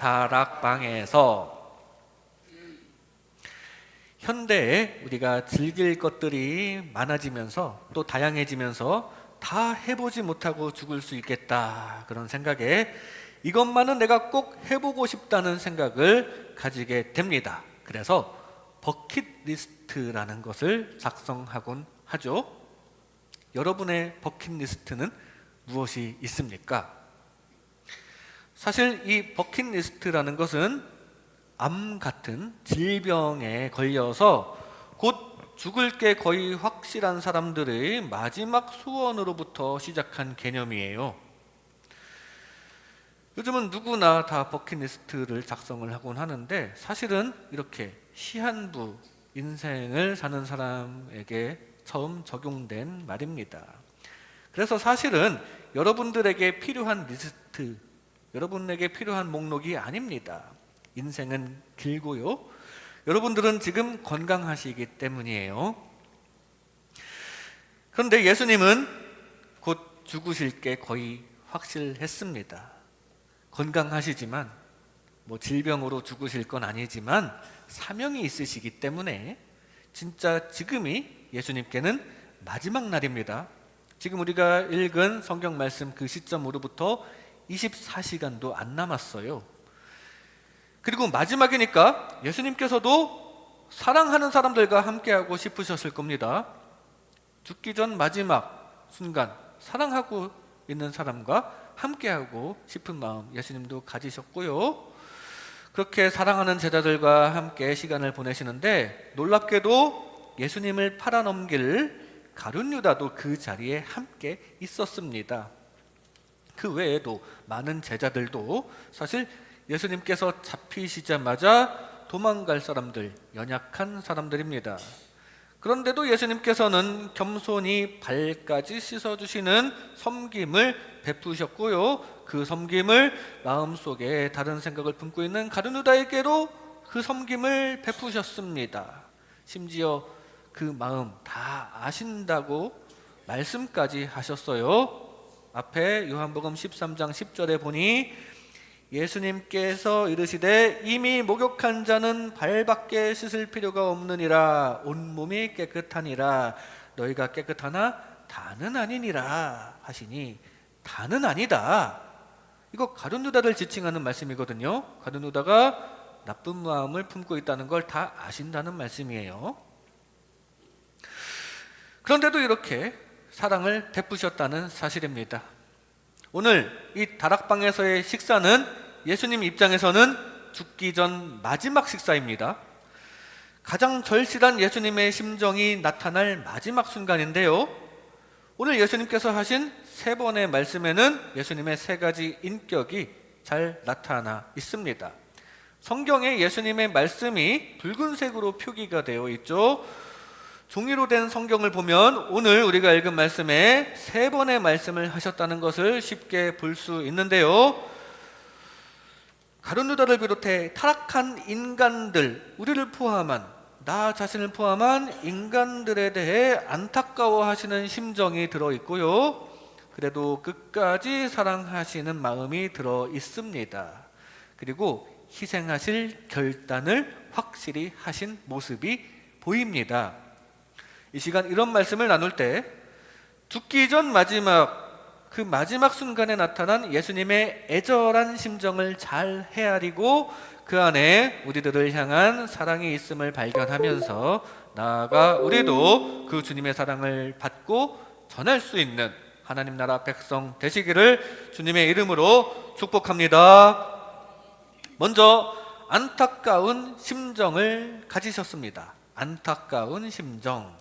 다락방에서 현대에 우리가 즐길 것들이 많아지면서 또 다양해지면서 다 해보지 못하고 죽을 수 있겠다, 그런 생각에 이것만은 내가 꼭 해보고 싶다는 생각을 가지게 됩니다. 그래서 버킷리스트라는 것을 작성하곤 하죠. 여러분의 버킷리스트는 무엇이 있습니까? 사실 이 버킷리스트라는 것은 암 같은 질병에 걸려서 곧 죽을 게 거의 확실한 사람들의 마지막 소원으로부터 시작한 개념이에요. 요즘은 누구나 다 버킷리스트를 작성을 하곤 하는데, 사실은 이렇게 시한부 인생을 사는 사람에게 처음 적용된 말입니다. 그래서 사실은 여러분들에게 필요한 리스트, 여러분에게 필요한 목록이 아닙니다. 인생은 길고요, 여러분들은 지금 건강하시기 때문이에요. 그런데 예수님은 곧 죽으실 게 거의 확실했습니다. 건강하시지만 질병으로 죽으실 건 아니지만 사명이 있으시기 때문에 진짜 지금이 예수님께는 마지막 날입니다. 지금 우리가 읽은 성경 말씀 그 시점으로부터 24시간도 안 남았어요. 그리고 마지막이니까 예수님께서도 사랑하는 사람들과 함께하고 싶으셨을 겁니다. 죽기 전 마지막 순간 사랑하고 있는 사람과 함께하고 싶은 마음 예수님도 가지셨고요. 그렇게 사랑하는 제자들과 함께 시간을 보내시는데, 놀랍게도 예수님을 팔아넘길 가룟 유다도 그 자리에 함께 있었습니다. 그 외에도 많은 제자들도 사실 예수님께서 잡히시자마자 도망갈 사람들, 연약한 사람들입니다. 그런데도 예수님께서는 겸손히 발까지 씻어주시는 섬김을 베푸셨고요, 그 섬김을 마음속에 다른 생각을 품고 있는 가룟 유다에게도 그 섬김을 베푸셨습니다. 심지어 그 마음 다 아신다고 말씀까지 하셨어요. 앞에 요한복음 13장 10절에 보니 예수님께서 이르시되 이미 목욕한 자는 발밖에 씻을 필요가 없느니라, 온몸이 깨끗하니라. 너희가 깨끗하나 다는 아니니라 하시니, 다는 아니다, 이거 가룟 유다를 지칭하는 말씀이거든요. 가룟 유다가 나쁜 마음을 품고 있다는 걸 다 아신다는 말씀이에요. 그런데도 이렇게 사랑을 베푸셨다는 사실입니다. 오늘 이 다락방에서의 식사는 예수님 입장에서는 죽기 전 마지막 식사입니다. 가장 절실한 예수님의 심정이 나타날 마지막 순간인데요, 오늘 예수님께서 하신 세 번의 말씀에는 예수님의 세 가지 인격이 잘 나타나 있습니다. 성경에 예수님의 말씀이 붉은색으로 표기가 되어 있죠. 종이로 된 성경을 보면 오늘 우리가 읽은 말씀에 세 번의 말씀을 하셨다는 것을 쉽게 볼 수 있는데요, 가룟 유다를 비롯해 타락한 인간들, 우리를 포함한, 나 자신을 포함한 인간들에 대해 안타까워하시는 심정이 들어있고요, 그래도 끝까지 사랑하시는 마음이 들어있습니다. 그리고 희생하실 결단을 확실히 하신 모습이 보입니다. 이 시간 이런 말씀을 나눌 때 죽기 전 마지막, 그 마지막 순간에 나타난 예수님의 애절한 심정을 잘 헤아리고 그 안에 우리들을 향한 사랑이 있음을 발견하면서 나아가 우리도 그 주님의 사랑을 받고 전할 수 있는 하나님 나라 백성 되시기를 주님의 이름으로 축복합니다. 먼저 안타까운 심정을 가지셨습니다. 안타까운 심정.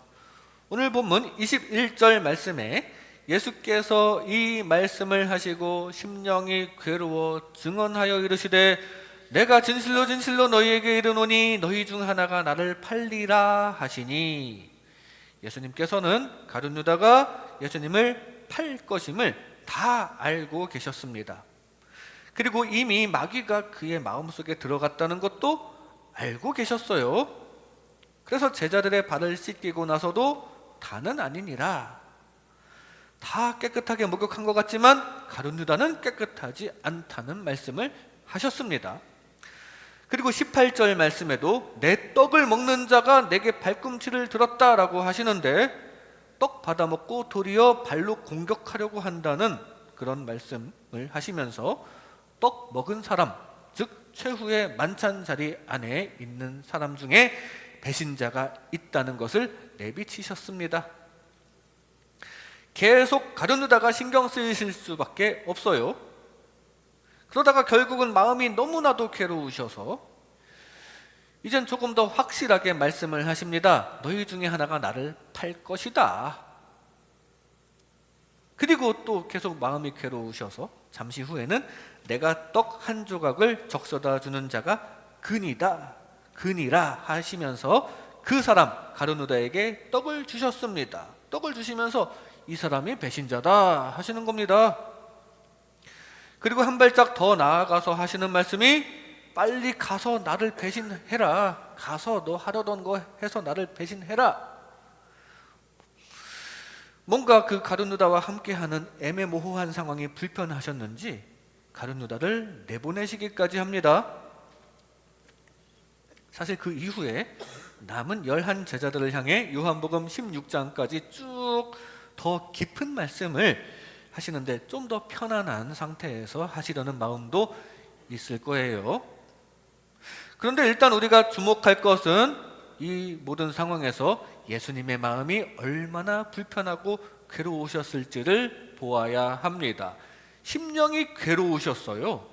오늘 본문 21절 말씀에 예수께서 이 말씀을 하시고 심령이 괴로워 증언하여 이르시되 내가 진실로 진실로 너희에게 이르노니 너희 중 하나가 나를 팔리라 하시니, 예수님께서는 가룟 유다가 예수님을 팔 것임을 다 알고 계셨습니다. 그리고 이미 마귀가 그의 마음속에 들어갔다는 것도 알고 계셨어요. 그래서 제자들의 발을 씻기고 나서도 다는 아니니라, 다 깨끗하게 목욕한 것 같지만 가룟 유다는 깨끗하지 않다는 말씀을 하셨습니다. 그리고 18절 말씀에도 내 떡을 먹는 자가 내게 발꿈치를 들었다라고 하시는데, 떡 받아먹고 도리어 발로 공격하려고 한다는 그런 말씀을 하시면서 떡 먹은 사람, 즉 최후의 만찬 자리 안에 있는 사람 중에 배신자가 있다는 것을 내비치셨습니다. 계속 가룟유다가 신경 쓰이실 수밖에 없어요. 그러다가 결국은 마음이 너무나도 괴로우셔서 이젠 조금 더 확실하게 말씀을 하십니다. 너희 중에 하나가 나를 팔 것이다. 그리고 또 계속 마음이 괴로우셔서 잠시 후에는 내가 떡 한 조각을 적셔다 주는 자가 그니라 하시면서 그 사람 가룟유다에게 떡을 주셨습니다. 떡을 주시면서 이 사람이 배신자다 하시는 겁니다. 그리고 한 발짝 더 나아가서 하시는 말씀이 빨리 가서 나를 배신해라. 가서 너 하려던 거 해서 나를 배신해라. 뭔가 그 가룟유다와 함께하는 애매모호한 상황이 불편하셨는지 가룟유다를 내보내시기까지 합니다. 사실 그 이후에 남은 11 제자들을 향해 요한복음 16장까지 쭉 더 깊은 말씀을 하시는데 좀 더 편안한 상태에서 하시려는 마음도 있을 거예요. 그런데 일단 우리가 주목할 것은 이 모든 상황에서 예수님의 마음이 얼마나 불편하고 괴로우셨을지를 보아야 합니다. 심령이 괴로우셨어요.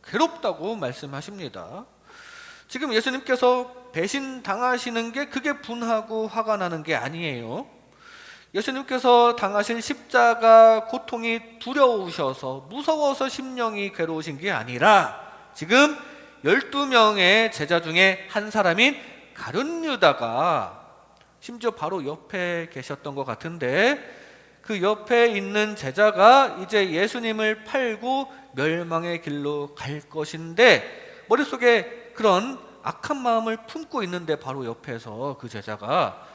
괴롭다고 말씀하십니다. 지금 예수님께서 배신당하시는 게 그게 분하고 화가 나는 게 아니에요. 예수님께서 당하실 십자가 고통이 두려우셔서 무서워서 심령이 괴로우신 게 아니라 지금 12명의 제자 중에 한 사람인 가룟유다가 심지어 바로 옆에 계셨던 것 같은데 그 옆에 있는 제자가 이제 예수님을 팔고 멸망의 길로 갈 것인데 머릿속에 그런 악한 마음을 품고 있는데 바로 옆에서 그 제자가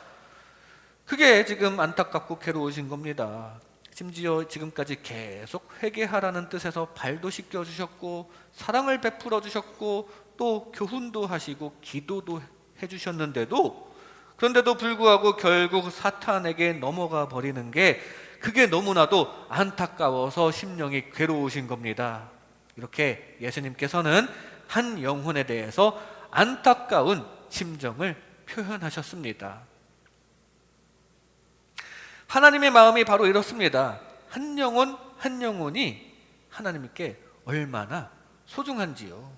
그게 지금 안타깝고 괴로우신 겁니다. 심지어 지금까지 계속 회개하라는 뜻에서 발도 씻겨주셨고 사랑을 베풀어 주셨고 또 교훈도 하시고 기도도 해주셨는데도 그런데도 불구하고 결국 사탄에게 넘어가 버리는 게 그게 너무나도 안타까워서 심령이 괴로우신 겁니다. 이렇게 예수님께서는 한 영혼에 대해서 안타까운 심정을 표현하셨습니다. 하나님의 마음이 바로 이렇습니다. 한 영혼 한 영혼이 하나님께 얼마나 소중한지요.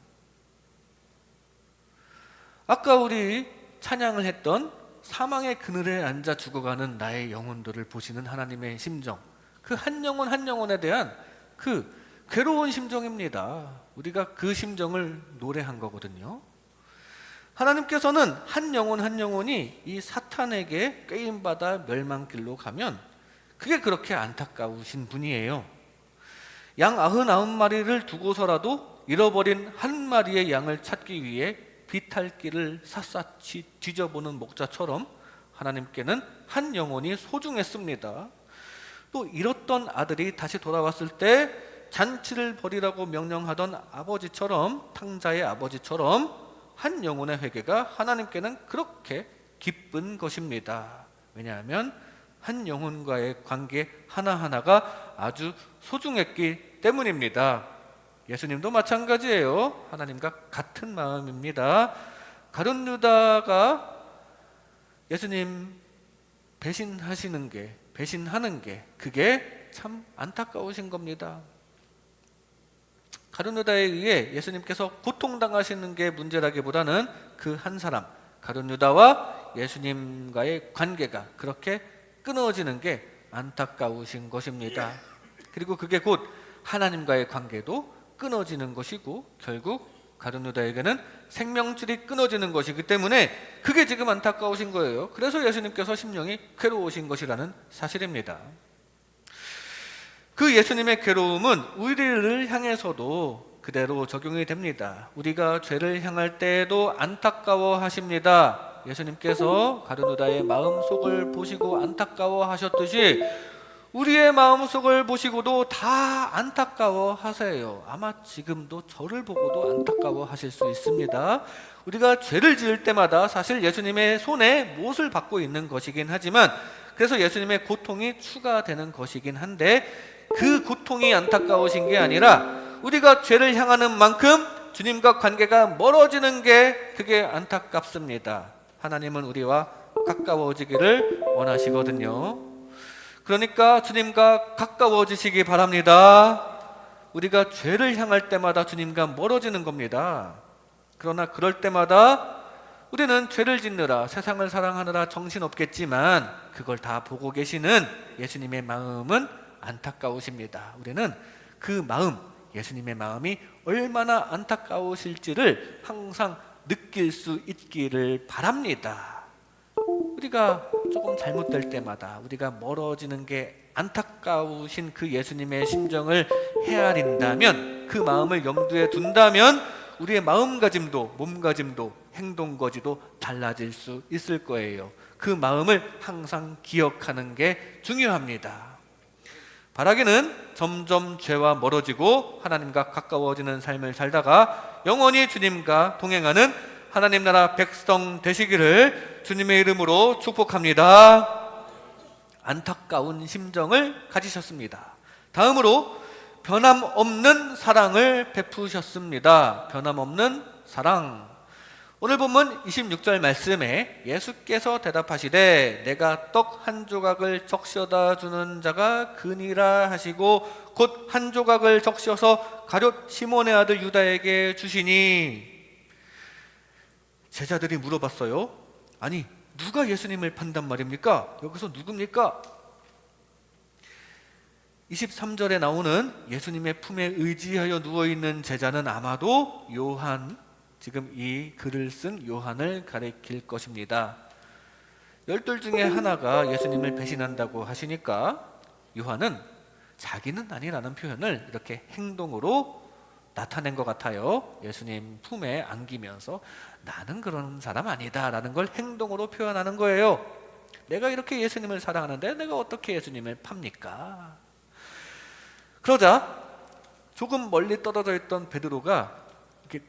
아까 우리 찬양을 했던 사망의 그늘에 앉아 죽어가는 나의 영혼들을 보시는 하나님의 심정, 그 한 영혼 한 영혼에 대한 그 괴로운 심정입니다. 우리가 그 심정을 노래한 거거든요. 하나님께서는 한 영혼 한 영혼이 이 사탄에게 꾀임받아 멸망길로 가면 그게 그렇게 안타까우신 분이에요. 양 99마리를 두고서라도 잃어버린 한 마리의 양을 찾기 위해 비탈길을 샅샅이 뒤져보는 목자처럼 하나님께는 한 영혼이 소중했습니다. 또 잃었던 아들이 다시 돌아왔을 때 잔치를 벌이라고 명령하던 아버지처럼, 탕자의 아버지처럼 한 영혼의 회개가 하나님께는 그렇게 기쁜 것입니다. 왜냐하면 한 영혼과의 관계 하나하나가 아주 소중했기 때문입니다. 예수님도 마찬가지예요. 하나님과 같은 마음입니다. 가룟유다가 예수님 배신하는 게 그게 참 안타까우신 겁니다. 가룟유다에 의해 예수님께서 고통당하시는 게 문제라기보다는 그 한 사람 가룟유다와 예수님과의 관계가 그렇게 끊어지는 게 안타까우신 것입니다. 그리고 그게 곧 하나님과의 관계도 끊어지는 것이고 결국 가룟유다에게는 생명줄이 끊어지는 것이기 때문에 그게 지금 안타까우신 거예요. 그래서 예수님께서 심령이 괴로우신 것이라는 사실입니다. 그 예수님의 괴로움은 우리를 향해서도 그대로 적용이 됩니다. 우리가 죄를 향할 때에도 안타까워 하십니다. 예수님께서 가룟유다의 마음속을 보시고 안타까워 하셨듯이 우리의 마음속을 보시고도 다 안타까워 하세요. 아마 지금도 저를 보고도 안타까워 하실 수 있습니다. 우리가 죄를 지을 때마다 사실 예수님의 손에 못을 받고 있는 것이긴 하지만, 그래서 예수님의 고통이 추가되는 것이긴 한데, 그 고통이 안타까우신 게 아니라 우리가 죄를 향하는 만큼 주님과 관계가 멀어지는 게 그게 안타깝습니다. 하나님은 우리와 가까워지기를 원하시거든요. 그러니까 주님과 가까워지시기 바랍니다. 우리가 죄를 향할 때마다 주님과 멀어지는 겁니다. 그러나 그럴 때마다 우리는 죄를 짓느라, 세상을 사랑하느라 정신없겠지만 그걸 다 보고 계시는 예수님의 마음은 안타까우십니다. 우리는 그 마음, 예수님의 마음이 얼마나 안타까우실지를 항상 느낄 수 있기를 바랍니다. 우리가 조금 잘못될 때마다, 우리가 멀어지는 게 안타까우신 그 예수님의 심정을 헤아린다면, 그 마음을 염두에 둔다면 우리의 마음가짐도 몸가짐도 행동거지도 달라질 수 있을 거예요. 그 마음을 항상 기억하는 게 중요합니다. 바라기는 점점 죄와 멀어지고 하나님과 가까워지는 삶을 살다가 영원히 주님과 동행하는 하나님 나라 백성 되시기를 주님의 이름으로 축복합니다. 안타까운 심정을 가지셨습니다. 다음으로 변함없는 사랑을 베푸셨습니다. 변함없는 사랑. 오늘 본문 26절 말씀에 예수께서 대답하시되 내가 떡 한 조각을 적셔다 주는 자가 그니라 하시고 곧 한 조각을 적셔서 가룟 시몬의 아들 유다에게 주시니. 제자들이 물어봤어요. 아니, 누가 예수님을 판단 말입니까? 여기서 누굽니까? 23절에 나오는 예수님의 품에 의지하여 누워있는 제자는 아마도 요한, 지금 이 글을 쓴 요한을 가리킬 것입니다. 열둘 중에 하나가 예수님을 배신한다고 하시니까 요한은 자기는 아니라는 표현을 이렇게 행동으로 나타낸 것 같아요. 예수님 품에 안기면서 나는 그런 사람 아니다 라는 걸 행동으로 표현하는 거예요. 내가 이렇게 예수님을 사랑하는데 내가 어떻게 예수님을 팝니까? 그러자 조금 멀리 떨어져 있던 베드로가 이렇게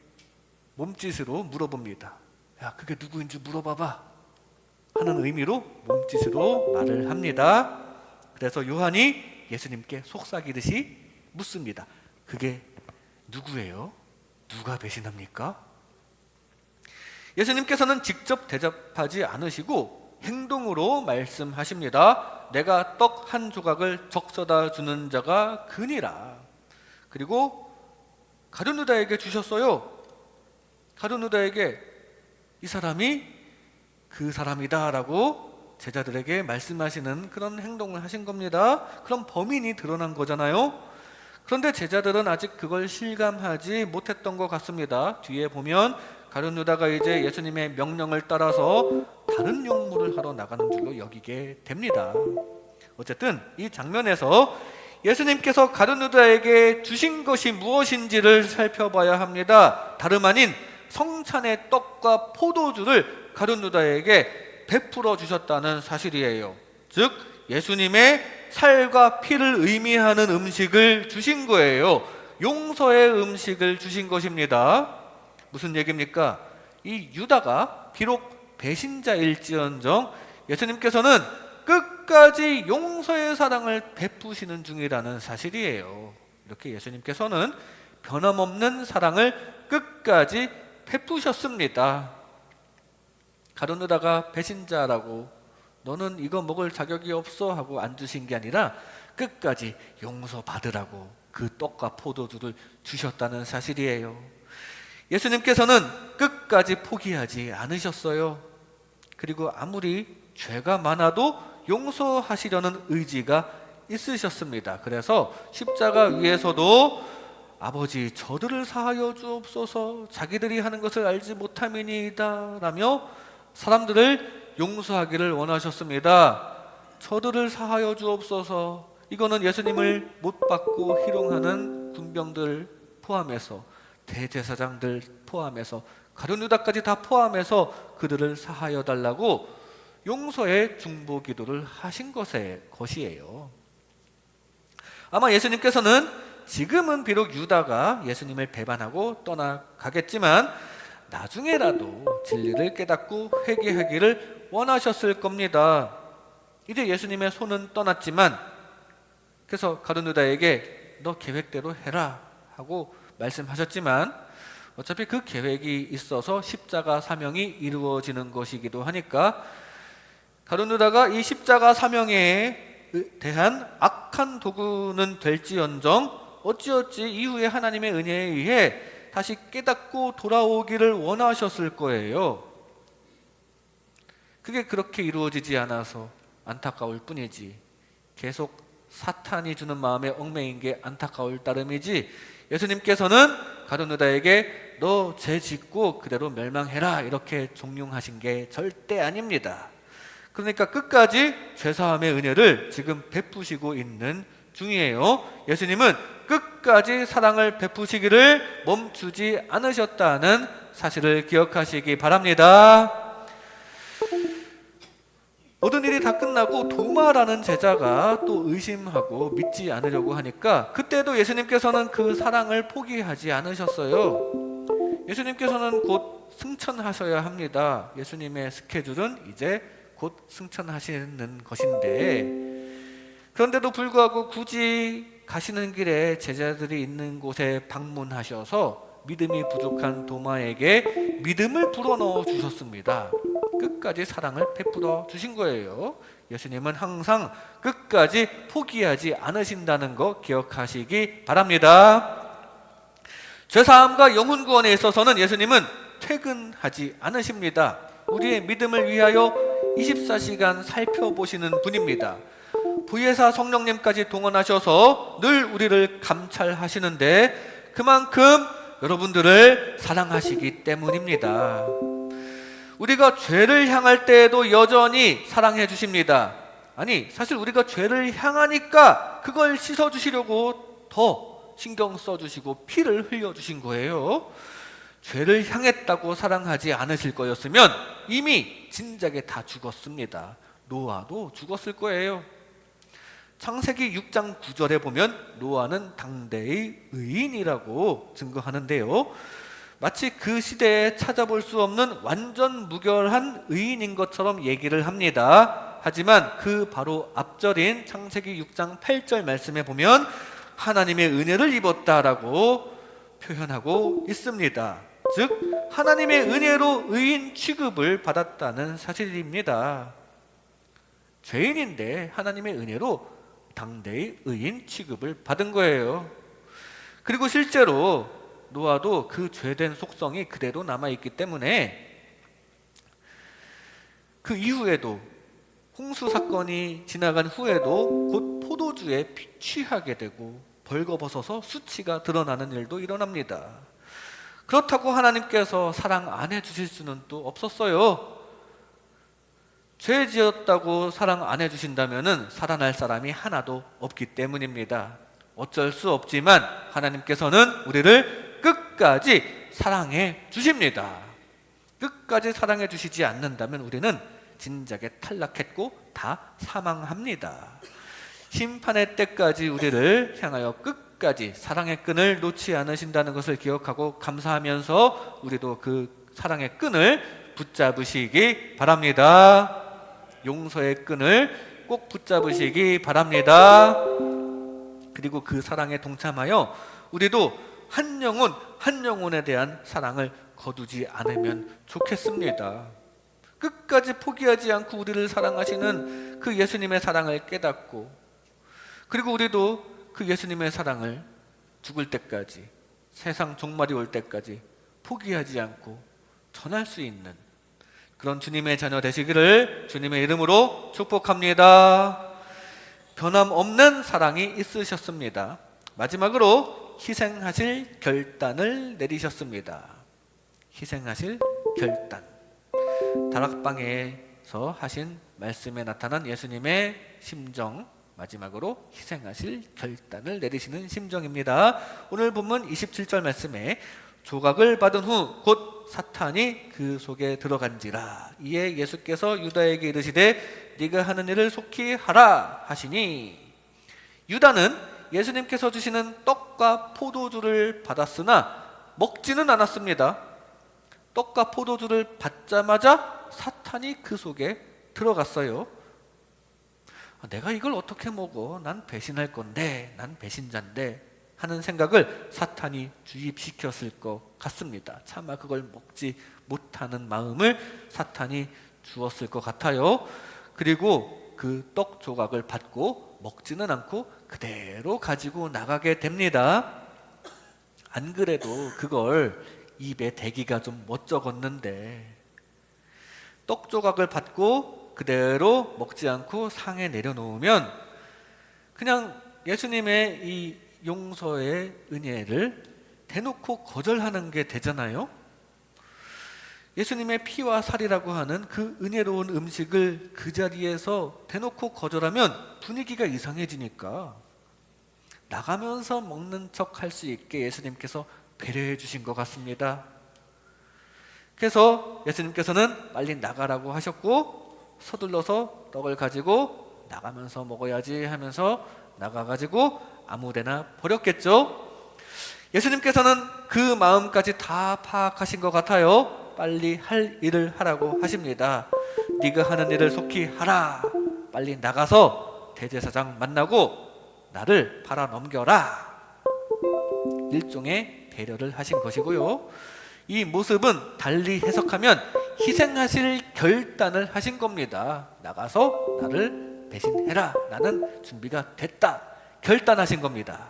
몸짓으로 물어봅니다. 야, 그게 누구인지 물어봐봐 하는 의미로 몸짓으로 말을 합니다. 그래서 요한이 예수님께 속삭이듯이 묻습니다. 그게 누구예요? 누가 배신합니까? 예수님께서는 직접 대답하지 않으시고 행동으로 말씀하십니다. 내가 떡 한 조각을 적셔다 주는 자가 그니라. 그리고 가룟 유다에게 주셨어요. 가룟 유다에게 이 사람이 그 사람이다 라고 제자들에게 말씀하시는 그런 행동을 하신 겁니다. 그럼 범인이 드러난 거잖아요. 그런데 제자들은 아직 그걸 실감하지 못했던 것 같습니다. 뒤에 보면 가룟 유다가 이제 예수님의 명령을 따라서 다른 용무를 하러 나가는 줄로 여기게 됩니다. 어쨌든 이 장면에서 예수님께서 가룟 유다에게 주신 것이 무엇인지를 살펴봐야 합니다. 다름 아닌 성찬의 떡과 포도주를 가룟 유다에게 베풀어 주셨다는 사실이에요. 즉 예수님의 살과 피를 의미하는 음식을 주신 거예요. 용서의 음식을 주신 것입니다. 무슨 얘기입니까? 이 유다가 비록 배신자일지언정 예수님께서는 끝까지 용서의 사랑을 베푸시는 중이라는 사실이에요. 이렇게 예수님께서는 변함없는 사랑을 끝까지 베푸셨습니다. 가룟 유다가 배신자라고 너는 이거 먹을 자격이 없어 하고 안 주신 게 아니라 끝까지 용서받으라고 그 떡과 포도주를 주셨다는 사실이에요. 예수님께서는 끝까지 포기하지 않으셨어요. 그리고 아무리 죄가 많아도 용서하시려는 의지가 있으셨습니다. 그래서 십자가 위에서도 아버지 저들을 사하여 주옵소서 자기들이 하는 것을 알지 못함이니이다 라며 사람들을 용서하기를 원하셨습니다. 저들을 사하여 주옵소서. 이거는 예수님을 못 받고 희롱하는 군병들 포함해서 대제사장들 포함해서 가룟 유다까지 다 포함해서 그들을 사하여 달라고 용서의 중보 기도를 하신 것이에요. 아마 예수님께서는 지금은 비록 유다가 예수님을 배반하고 떠나가겠지만 나중에라도 진리를 깨닫고 회개하기를 원하셨을 겁니다. 이제 예수님의 손은 떠났지만 그래서 가룟 유다에게 너 계획대로 해라 하고 말씀하셨지만 어차피 그 계획이 있어서 십자가 사명이 이루어지는 것이기도 하니까 가룟 유다가 이 십자가 사명에 대한 악한 도구는 될지언정 어찌어찌 이후에 하나님의 은혜에 의해 다시 깨닫고 돌아오기를 원하셨을 거예요. 그게 그렇게 이루어지지 않아서 안타까울 뿐이지 계속 사탄이 주는 마음에 얽매인 게 안타까울 따름이지 예수님께서는 가룟 유다에게 너 죄 짓고 그대로 멸망해라 이렇게 종용하신 게 절대 아닙니다. 그러니까 끝까지 죄사함의 은혜를 지금 베푸시고 있는 중이에요. 예수님은 끝까지 사랑을 베푸시기를 멈추지 않으셨다는 사실을 기억하시기 바랍니다. 모든 일이 다 끝나고 도마라는 제자가 또 의심하고 믿지 않으려고 하니까 그때도 예수님께서는 그 사랑을 포기하지 않으셨어요. 예수님께서는 곧 승천하셔야 합니다. 예수님의 스케줄은 이제 곧 승천하시는 것인데 그런데도 불구하고 굳이 가시는 길에 제자들이 있는 곳에 방문하셔서 믿음이 부족한 도마에게 믿음을 불어넣어 주셨습니다. 끝까지 사랑을 베풀어 주신 거예요. 예수님은 항상 끝까지 포기하지 않으신다는 거 기억하시기 바랍니다. 죄사함과 영혼 구원에 있어서는 예수님은 퇴근하지 않으십니다. 우리의 믿음을 위하여 24시간 살펴보시는 분입니다. 부예사 성령님까지 동원하셔서 늘 우리를 감찰하시는데 그만큼 여러분들을 사랑하시기 때문입니다. 우리가 죄를 향할 때에도 여전히 사랑해 주십니다. 아니 사실 우리가 죄를 향하니까 그걸 씻어주시려고 더 신경 써주시고 피를 흘려주신 거예요. 죄를 향했다고 사랑하지 않으실 거였으면 이미 진작에 다 죽었습니다. 노아도 죽었을 거예요. 창세기 6장 9절에 보면 노아는 당대의 의인이라고 증거하는데요. 마치 그 시대에 찾아볼 수 없는 완전 무결한 의인인 것처럼 얘기를 합니다. 하지만 그 바로 앞절인 창세기 6장 8절 말씀에 보면 하나님의 은혜를 입었다라고 표현하고 있습니다. 즉 하나님의 은혜로 의인 취급을 받았다는 사실입니다. 죄인인데 하나님의 은혜로 당대의 의인 취급을 받은 거예요. 그리고 실제로 노아도 그 죄된 속성이 그대로 남아있기 때문에 그 이후에도 홍수 사건이 지나간 후에도 곧 포도주에 취하게 되고 벌거벗어서 수치가 드러나는 일도 일어납니다. 그렇다고 하나님께서 사랑 안 해주실 수는 또 없었어요. 죄 지었다고 사랑 안 해주신다면 살아날 사람이 하나도 없기 때문입니다. 어쩔 수 없지만 하나님께서는 우리를 끝까지 사랑해 주십니다. 끝까지 사랑해 주시지 않는다면 우리는 진작에 탈락했고 다 사망합니다. 심판의 때까지 우리를 향하여 끝까지 사랑의 끈을 놓지 않으신다는 것을 기억하고 감사하면서 우리도 그 사랑의 끈을 붙잡으시기 바랍니다. 용서의 끈을 꼭 붙잡으시기 바랍니다. 그리고 그 사랑에 동참하여 우리도 한 영혼 한 영혼에 대한 사랑을 거두지 않으면 좋겠습니다. 끝까지 포기하지 않고 우리를 사랑하시는 그 예수님의 사랑을 깨닫고 그리고 우리도 그 예수님의 사랑을 죽을 때까지 세상 종말이 올 때까지 포기하지 않고 전할 수 있는 그런 주님의 자녀 되시기를 주님의 이름으로 축복합니다. 변함없는 사랑이 있으셨습니다. 마지막으로 희생하실 결단을 내리셨습니다. 희생하실 결단. 다락방에서 하신 말씀에 나타난 예수님의 심정, 마지막으로 희생하실 결단을 내리시는 심정입니다. 오늘 본문 27절 말씀에 조각을 받은 후 곧 사탄이 그 속에 들어간지라. 이에 예수께서 유다에게 이르시되 네가 하는 일을 속히 하라 하시니. 유다는 예수님께서 주시는 떡과 포도주를 받았으나 먹지는 않았습니다. 떡과 포도주를 받자마자 사탄이 그 속에 들어갔어요. 내가 이걸 어떻게 먹어? 난 배신할 건데, 난 배신자인데 하는 생각을 사탄이 주입시켰을 것 같습니다. 차마 그걸 먹지 못하는 마음을 사탄이 주었을 것 같아요. 그리고 그 떡 조각을 받고 먹지는 않고 그대로 가지고 나가게 됩니다. 안 그래도 그걸 입에 대기가 좀 멋쩍었는데, 떡 조각을 받고 그대로 먹지 않고 상에 내려놓으면 그냥 예수님의 이 용서의 은혜를 대놓고 거절하는 게 되잖아요. 예수님의 피와 살이라고 하는 그 은혜로운 음식을 그 자리에서 대놓고 거절하면 분위기가 이상해지니까 나가면서 먹는 척 할 수 있게 예수님께서 배려해 주신 것 같습니다. 그래서 예수님께서는 빨리 나가라고 하셨고, 서둘러서 떡을 가지고 나가면서 먹어야지 하면서 나가가지고 아무데나 버렸겠죠. 예수님께서는 그 마음까지 다 파악하신 것 같아요. 빨리 할 일을 하라고 하십니다. 네가 하는 일을 속히 하라. 빨리 나가서 대제사장 만나고 나를 팔아 넘겨라. 일종의 배려를 하신 것이고요. 이 모습은 달리 해석하면 희생하실 결단을 하신 겁니다. 나가서 나를 배신해라. 나는 준비가 됐다. 결단하신 겁니다.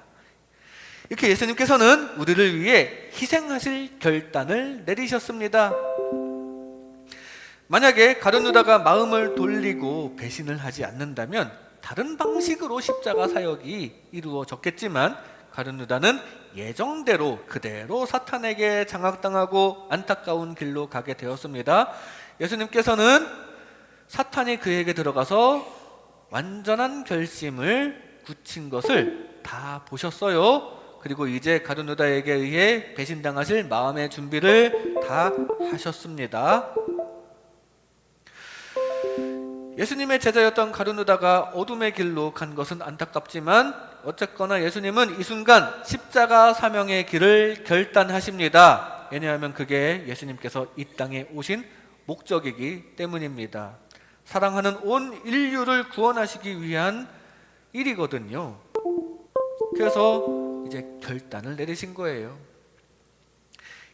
이렇게 예수님께서는 우리를 위해 희생하실 결단을 내리셨습니다. 만약에 가룟 유다가 마음을 돌리고 배신을 하지 않는다면 다른 방식으로 십자가 사역이 이루어졌겠지만, 가룟 유다는 예정대로 그대로 사탄에게 장악당하고 안타까운 길로 가게 되었습니다. 예수님께서는 사탄이 그에게 들어가서 완전한 결심을 굳힌 것을 다 보셨어요. 그리고 이제 가룟 유다에게 의해 배신당하실 마음의 준비를 다 하셨습니다. 예수님의 제자였던 가룟 유다가 어둠의 길로 간 것은 안타깝지만 어쨌거나 예수님은 이 순간 십자가 사명의 길을 결단하십니다. 왜냐하면 그게 예수님께서 이 땅에 오신 목적이기 때문입니다. 사랑하는 온 인류를 구원하시기 위한 일이거든요. 그래서 이제 결단을 내리신 거예요.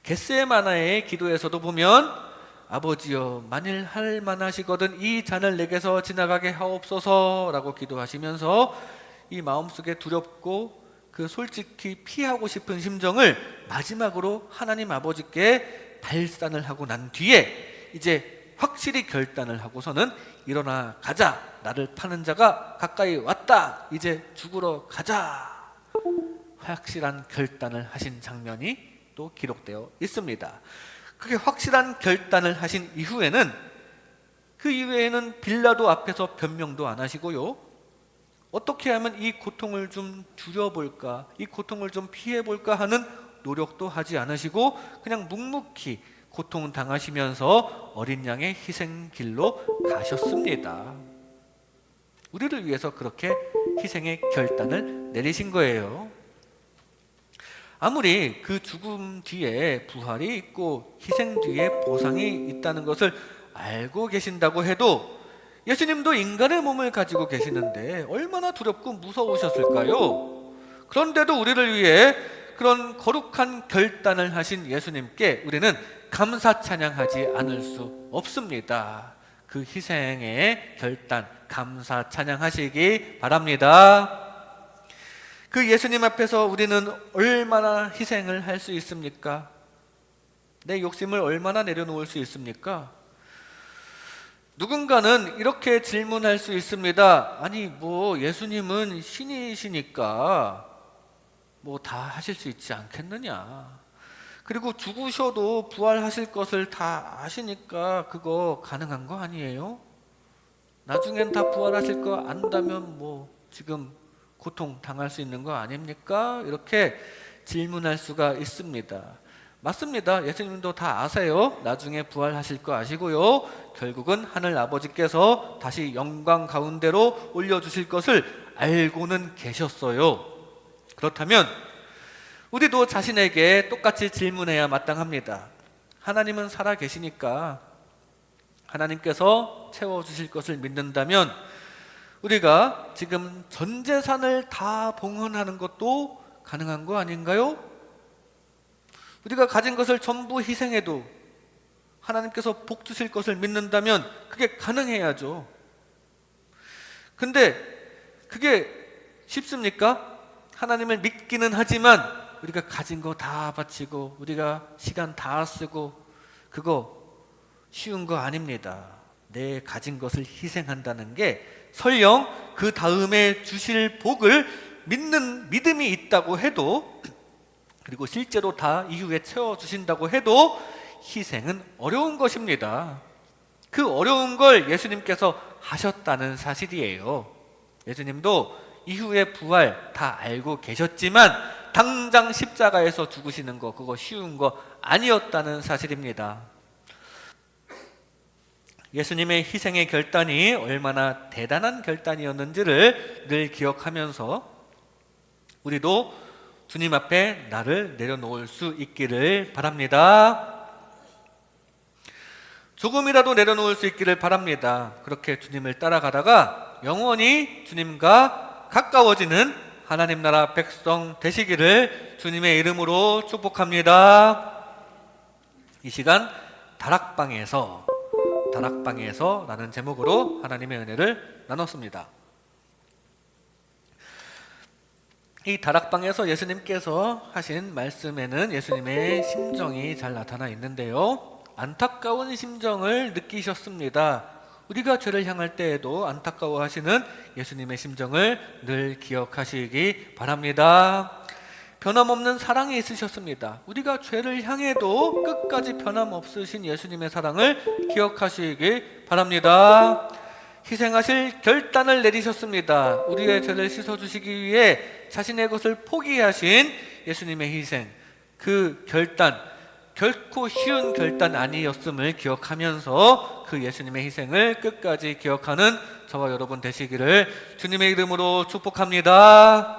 겟세마나의 기도에서도 보면 아버지여 만일 할 만하시거든 이 잔을 내게서 지나가게 하옵소서 라고 기도하시면서 이 마음속에 두렵고 그 솔직히 피하고 싶은 심정을 마지막으로 하나님 아버지께 발산을 하고 난 뒤에 이제 확실히 결단을 하고서는 일어나 가자. 나를 파는 자가 가까이 왔다. 이제 죽으러 가자. 확실한 결단을 하신 장면이 또 기록되어 있습니다. 그렇게 확실한 결단을 하신 이후에는 그 이후에는 빌라도 앞에서 변명도 안 하시고요. 어떻게 하면 이 고통을 좀 줄여볼까, 이 고통을 좀 피해볼까 하는 노력도 하지 않으시고 그냥 묵묵히 고통 당하시면서 어린 양의 희생 길로 가셨습니다. 우리를 위해서 그렇게 희생의 결단을 내리신 거예요. 아무리 그 죽음 뒤에 부활이 있고 희생 뒤에 보상이 있다는 것을 알고 계신다고 해도 예수님도 인간의 몸을 가지고 계시는데 얼마나 두렵고 무서우셨을까요? 그런데도 우리를 위해 그런 거룩한 결단을 하신 예수님께 우리는 감사 찬양하지 않을 수 없습니다. 그 희생의 결단 감사 찬양하시기 바랍니다. 그 예수님 앞에서 우리는 얼마나 희생을 할 수 있습니까? 내 욕심을 얼마나 내려놓을 수 있습니까? 누군가는 이렇게 질문할 수 있습니다. 아니 뭐 예수님은 신이시니까 뭐 다 하실 수 있지 않겠느냐. 그리고 죽으셔도 부활하실 것을 다 아시니까 그거 가능한 거 아니에요? 나중엔 다 부활하실 거 안다면 뭐 지금 고통 당할 수 있는 거 아닙니까? 이렇게 질문할 수가 있습니다. 맞습니다. 예수님도 다 아세요. 나중에 부활하실 거 아시고요. 결국은 하늘 아버지께서 다시 영광 가운데로 올려주실 것을 알고는 계셨어요. 그렇다면 우리도 자신에게 똑같이 질문해야 마땅합니다. 하나님은 살아 계시니까 하나님께서 채워주실 것을 믿는다면 우리가 지금 전 재산을 다 봉헌하는 것도 가능한 거 아닌가요? 우리가 가진 것을 전부 희생해도 하나님께서 복 주실 것을 믿는다면 그게 가능해야죠. 근데 그게 쉽습니까? 하나님을 믿기는 하지만 우리가 가진 거 다 바치고 우리가 시간 다 쓰고 그거 쉬운 거 아닙니다. 내 가진 것을 희생한다는 게 설령 그 다음에 주실 복을 믿는 믿음이 있다고 해도, 그리고 실제로 다 이후에 채워주신다고 해도 희생은 어려운 것입니다. 그 어려운 걸 예수님께서 하셨다는 사실이에요. 예수님도 이후에 부활 다 알고 계셨지만 당장 십자가에서 죽으시는 거 그거 쉬운 거 아니었다는 사실입니다. 예수님의 희생의 결단이 얼마나 대단한 결단이었는지를 늘 기억하면서 우리도 주님 앞에 나를 내려놓을 수 있기를 바랍니다. 조금이라도 내려놓을 수 있기를 바랍니다. 그렇게 주님을 따라가다가 영원히 주님과 가까워지는 하나님 나라 백성 되시기를 주님의 이름으로 축복합니다. 이 시간 다락방에서 라는 제목으로 하나님의 은혜를 나눴습니다. 이 다락방에서 예수님께서 하신 말씀에는 예수님의 심정이 잘 나타나 있는데요, 안타까운 심정을 느끼셨습니다. 우리가 죄를 향할 때에도 안타까워하시는 예수님의 심정을 늘 기억하시기 바랍니다. 변함없는 사랑이 있으셨습니다. 우리가 죄를 향해도 끝까지 변함없으신 예수님의 사랑을 기억하시기 바랍니다. 희생하실 결단을 내리셨습니다. 우리의 죄를 씻어주시기 위해 자신의 것을 포기하신 예수님의 희생, 그 결단 결코 쉬운 결단 아니었음을 기억하면서 그 예수님의 희생을 끝까지 기억하는 저와 여러분 되시기를 주님의 이름으로 축복합니다.